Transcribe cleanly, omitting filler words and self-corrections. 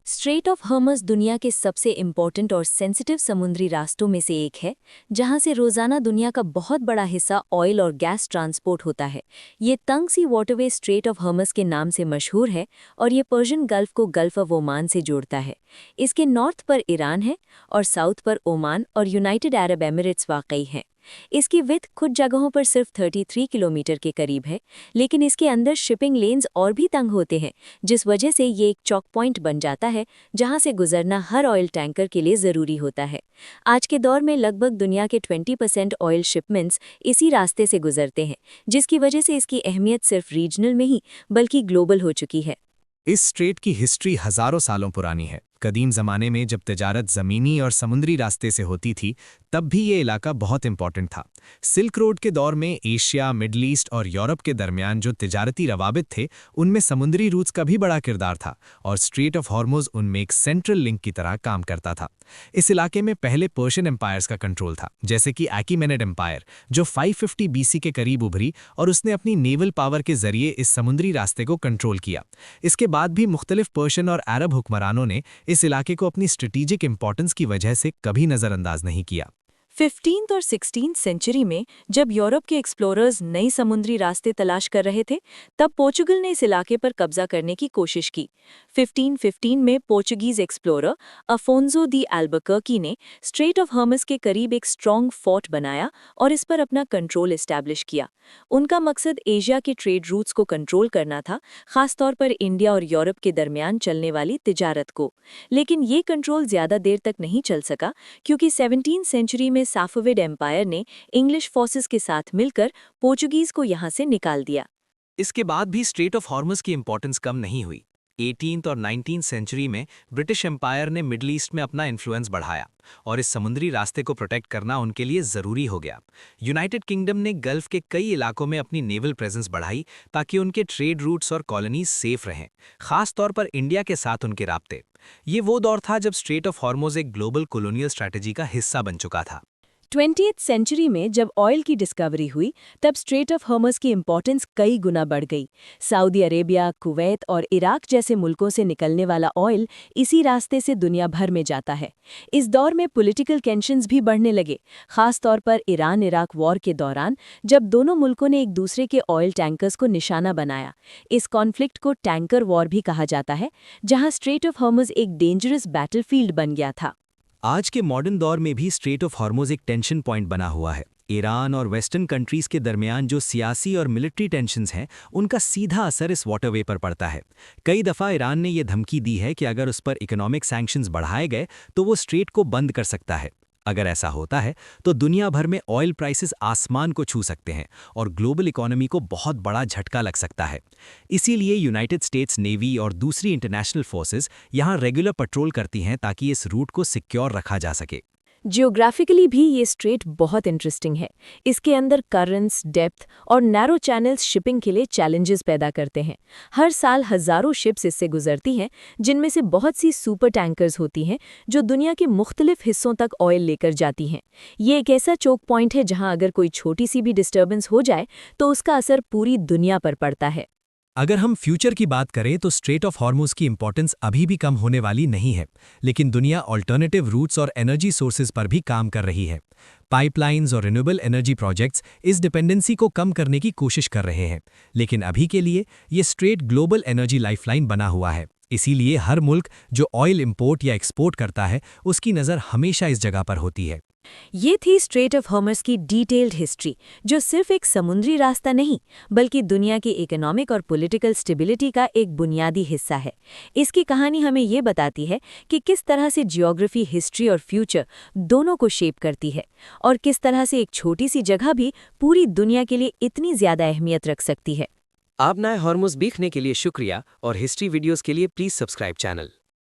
Straight of हॉर्मज़ दुनिया के सबसे इम्पोर्टेंट और सेंसिटिव समुद्री रास्तों में से एक है, जहां से रोज़ाना दुनिया का बहुत बड़ा हिस्सा ऑयल और गैस ट्रांसपोर्ट होता है। ये तंग सी वाटरवे स्ट्रेट ऑफ हॉर्मज़ के नाम से मशहूर है और ये पर्शियन गल्फ को गल्फ ऑफ ओमान से जोड़ता है। इसके नॉर्थ पर ईरान है और साउथ पर ओमान और यूनाइटेड अरब एमिरेट्स वाकई हैं। इसकी विड्थ कुछ जगहों पर सिर्फ 33 किलोमीटर के करीब है, लेकिन इसके अंदर शिपिंग लेन्स और भी तंग होते हैं, जिस वजह से ये एक चौक पॉइंट बन जाता है जहां से गुजरना हर ऑयल टैंकर के लिए ज़रूरी होता है। आज के दौर में लगभग दुनिया के 20% ऑयल शिपमेंट्स इसी रास्ते से गुजरते हैं, जिसकी वजह से इसकी अहमियत सिर्फ रीजनल में ही बल्कि ग्लोबल हो चुकी है। इस स्ट्रेट की हिस्ट्री हजारों सालों पुरानी है। कदीम ज़माने में जब तिजारत ज़मीनी और समुद्री रास्ते से होती थी, तब भी ये इलाका बहुत इंपॉर्टेंट था। सिल्क रोड के दौर में एशिया, मिडल ईस्ट और यूरोप के दरमियान जो तिजारती रवाबित थे, उनमें समुद्री रूट्स का भी बड़ा किरदार था और स्ट्रेट ऑफ हॉर्मुज़ उनमें एक सेंट्रल लिंक की तरह काम करता था। इस इलाके में पहले पर्शियन एम्पायर्स का कंट्रोल था, जैसे कि अकीमेनिड एम्पायर, जो 550 बीसी के करीब उभरी और उसने अपनी नेवल पावर के जरिए इस समुद्री रास्ते को कंट्रोल किया। इसके बाद भी मुख्तलिफ पर्शियन और अरब हुक्मरानों ने इस इलाके को अपनी स्ट्रेटेजिक इंपॉर्टेंस की वजह से कभी नज़रअंदाज नहीं किया। 15th और 16th सेंचुरी में जब यूरोप के एक्सप्लोरर्स नई समुद्री रास्ते तलाश कर रहे थे, तब पोर्चुगल ने इस इलाके पर कब्जा करने की कोशिश की। 1515 में पोर्चुगीज एक्सप्लोरर अफोंसो दी अल्बुकर्की ने स्ट्रेट ऑफ हॉर्मज़ के करीब एक स्ट्रॉन्ग फोर्ट बनाया और इस पर अपना कंट्रोल एस्टैब्लिश किया। उनका मकसद एशिया के ट्रेड रूट्स को कंट्रोल करना था, खासतौर पर इंडिया और यूरोप के दरमियान चलने वाली तिजारत को। लेकिन ये कंट्रोल ज़्यादा देर तक नहीं चल सका, क्योंकि 17th सेंचुरी में साफविड एम्पायर ने इंग्लिश फोर्सेस के साथ मिलकर पोर्चुगीज को यहां से निकाल दिया। इसके बाद भी स्ट्रेट ऑफ हॉर्मज़ की इंपॉर्टेंस कम नहीं हुई। 18th और 19th सेंचुरी में ब्रिटिश एम्पायर ने मिडल ईस्ट में अपना इन्फ्लुएंस बढ़ाया और इस समुद्री रास्ते को प्रोटेक्ट करना उनके लिए ज़रूरी हो गया। यूनाइटेड किंगडम ने गल्फ के कई इलाकों में अपनी नेवल प्रेजेंस बढ़ाई ताकि उनके ट्रेड रूट्स और कॉलोनीज सेफ रहें, खास तौर पर इंडिया के साथ उनके राब्ते। ये वो दौर था जब स्ट्रेट ऑफ हॉर्मज़ एक ग्लोबल कॉलोनियल स्ट्रैटेजी का हिस्सा बन चुका था। 20th सेंचुरी में जब ऑयल की डिस्कवरी हुई, तब स्ट्रेट ऑफ हॉर्मज़ की इंपॉर्टेंस कई गुना बढ़ गई। सऊदी अरेबिया, कुवैत और इराक जैसे मुल्कों से निकलने वाला ऑयल इसी रास्ते से दुनिया भर में जाता है। इस दौर में पॉलिटिकल टेंशन्स भी बढ़ने लगे, खास तौर पर ईरान-इराक वॉर के दौरान, जब दोनों मुल्कों ने एक दूसरे के ऑयल टैंकर्स को निशाना बनाया। इस कॉन्फ्लिक्ट को टैंकर वॉर भी कहा जाता है, जहां स्ट्रेट ऑफ हॉर्मज़ एक डेंजरस बैटलफील्ड बन गया था। आज के मॉडर्न दौर में भी स्ट्रेट ऑफ हॉर्मज़ एक टेंशन पॉइंट बना हुआ है। ईरान और वेस्टर्न कंट्रीज के दरमियान जो सियासी और मिलिट्री टेंशन्स हैं, उनका सीधा असर इस वाटरवे पर पड़ता है। कई दफ़ा ईरान ने यह धमकी दी है कि अगर उस पर इकोनॉमिक सैंक्शंस बढ़ाए गए तो वो स्ट्रेट को बंद कर सकता है। अगर ऐसा होता है तो दुनिया भर में ऑयल प्राइसेस आसमान को छू सकते हैं और ग्लोबल इकोनॉमी को बहुत बड़ा झटका लग सकता है। इसीलिए यूनाइटेड स्टेट्स नेवी और दूसरी इंटरनेशनल फोर्सेस यहां रेगुलर पेट्रोल करती हैं ताकि इस रूट को सिक्योर रखा जा सके। जियोग्राफिकली भी ये स्ट्रेट बहुत इंटरेस्टिंग है। इसके अंदर करंट्स, डेप्थ और नैरो चैनल्स शिपिंग के लिए चैलेंजेस पैदा करते हैं। हर साल हज़ारों शिप्स इससे गुजरती हैं, जिनमें से बहुत सी सुपर टैंकर्स होती हैं जो दुनिया के मुख्तलिफ हिस्सों तक ऑयल लेकर जाती हैं। ये एक ऐसा चोक पॉइंट है जहां अगर कोई छोटी सी भी डिस्टर्बेंस हो जाए तो उसका असर पूरी दुनिया पर पड़ता है। अगर हम फ्यूचर की बात करें तो स्ट्रेट ऑफ हॉर्मुज़ की इंपॉर्टेंस अभी भी कम होने वाली नहीं है, लेकिन दुनिया ऑल्टरनेटिव रूट्स और एनर्जी सोर्सेज पर भी काम कर रही है। पाइपलाइंस और रिन्यूएबल एनर्जी प्रोजेक्ट्स इस डिपेंडेंसी को कम करने की कोशिश कर रहे हैं, लेकिन अभी के लिए ये स्ट्रेट ग्लोबल एनर्जी लाइफलाइन बना हुआ है। इसीलिए हर मुल्क जो ऑयल इंपोर्ट या एक्सपोर्ट करता है, उसकी नज़र हमेशा इस जगह पर होती है। ये थी स्ट्रेट ऑफ हॉर्मज़ की डिटेल्ड हिस्ट्री, जो सिर्फ एक समुद्री रास्ता नहीं बल्कि दुनिया की इकोनॉमिक और पॉलिटिकल स्टेबिलिटी का एक बुनियादी हिस्सा है। इसकी कहानी हमें ये बताती है कि किस तरह से जियोग्राफी, हिस्ट्री और फ्यूचर दोनों को शेप करती है और किस तरह से एक छोटी सी जगह भी पूरी दुनिया के लिए इतनी ज़्यादा अहमियत रख सकती है। आप नए हॉर्मुज़ देखने के लिए शुक्रिया और हिस्ट्री वीडियोस के लिए प्लीज़ सब्सक्राइब चैनल।